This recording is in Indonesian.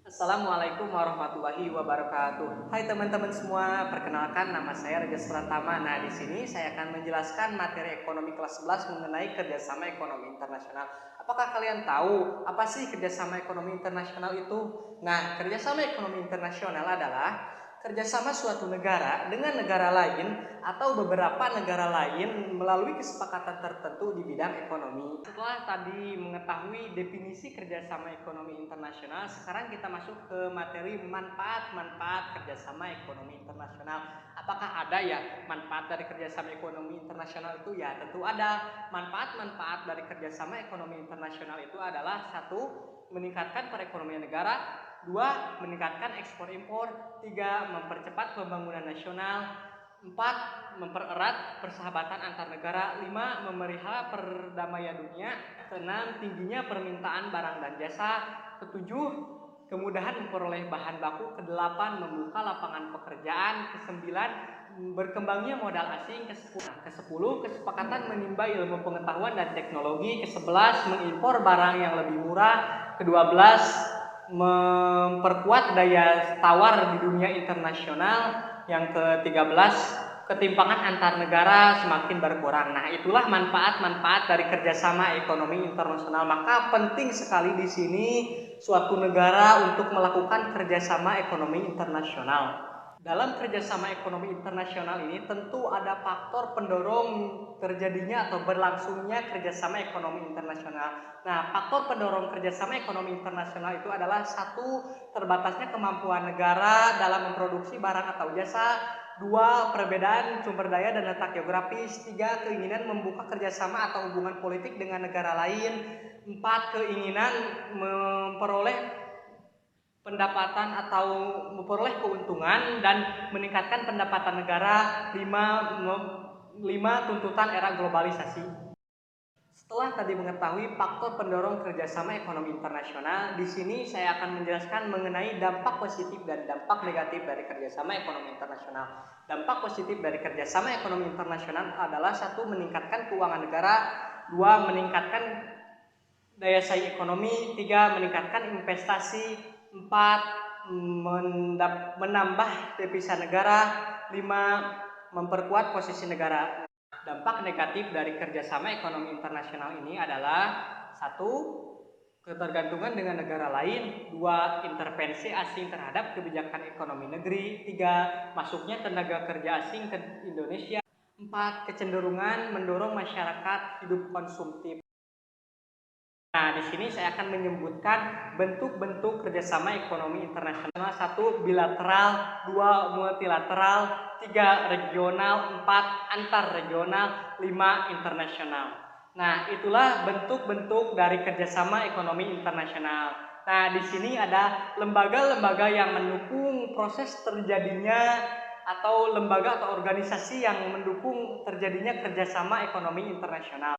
Assalamualaikum warahmatullahi wabarakatuh. Hai teman-teman semua, perkenalkan nama saya Regas Pratama. Nah, di sini saya akan menjelaskan materi ekonomi kelas 11 mengenai kerjasama ekonomi internasional. Apakah kalian tahu apa sih kerjasama ekonomi internasional itu? Nah, kerjasama ekonomi internasional adalah kerjasama suatu negara dengan negara lain atau beberapa negara lain melalui kesepakatan tertentu di bidang ekonomi. Setelah tadi mengetahui definisi kerjasama ekonomi internasional, sekarang kita masuk ke materi manfaat-manfaat kerjasama ekonomi internasional. Apakah ada ya manfaat dari kerjasama ekonomi internasional itu? Ya tentu ada. Manfaat-manfaat dari kerjasama ekonomi internasional itu adalah satu, meningkatkan perekonomian negara. Dua, meningkatkan ekspor impor. Tiga, mempercepat pembangunan nasional. Empat, mempererat persahabatan antar negara. Lima, memelihara perdamaian dunia. Keenam, tingginya permintaan barang dan jasa. Ketujuh, kemudahan memperoleh bahan baku. Kedelapan, membuka lapangan pekerjaan. Kesembilan, berkembangnya modal asing. Kesepuluh, kesepakatan menimba ilmu pengetahuan dan teknologi. Kesebelas, mengimpor barang yang lebih murah. Kedua belas, memperkuat daya tawar di dunia internasional. Yang ke-13, ketimpangan antar negara semakin berkurang. Nah, itulah manfaat-manfaat dari kerjasama ekonomi internasional. Maka penting sekali di sini suatu negara untuk melakukan kerjasama ekonomi internasional. Dalam kerjasama ekonomi internasional ini tentu ada faktor pendorong terjadinya atau berlangsungnya kerjasama ekonomi internasional. Nah, faktor pendorong kerjasama ekonomi internasional itu adalah satu, terbatasnya kemampuan negara dalam memproduksi barang atau jasa. Dua, perbedaan sumber daya dan letak geografis. Tiga, keinginan membuka kerjasama atau hubungan politik dengan negara lain. Empat, keinginan memperoleh pendapatan atau memperoleh keuntungan dan meningkatkan pendapatan negara. Lima, tuntutan era globalisasi. Setelah tadi mengetahui faktor pendorong kerjasama ekonomi internasional, di sini saya akan menjelaskan mengenai dampak positif dan dampak negatif dari kerjasama ekonomi internasional. Dampak positif dari kerjasama ekonomi internasional adalah satu, meningkatkan keuangan negara. Dua, meningkatkan daya saing ekonomi. Tiga, meningkatkan investasi. Empat, menambah devisa negara. Lima, memperkuat posisi negara. Dampak negatif dari kerjasama ekonomi internasional ini adalah satu, ketergantungan dengan negara lain. Dua, intervensi asing terhadap kebijakan ekonomi negeri. Tiga, masuknya tenaga kerja asing ke Indonesia. Empat, kecenderungan mendorong masyarakat hidup konsumtif. Nah, di sini saya akan menyebutkan bentuk-bentuk kerjasama ekonomi internasional. Satu, bilateral. Dua, multilateral. Tiga, regional. Empat, antar regional. Lima, internasional. Nah, itulah bentuk-bentuk dari kerjasama ekonomi internasional. Nah, di sini ada lembaga-lembaga yang mendukung proses terjadinya atau lembaga atau organisasi yang mendukung terjadinya kerjasama ekonomi internasional.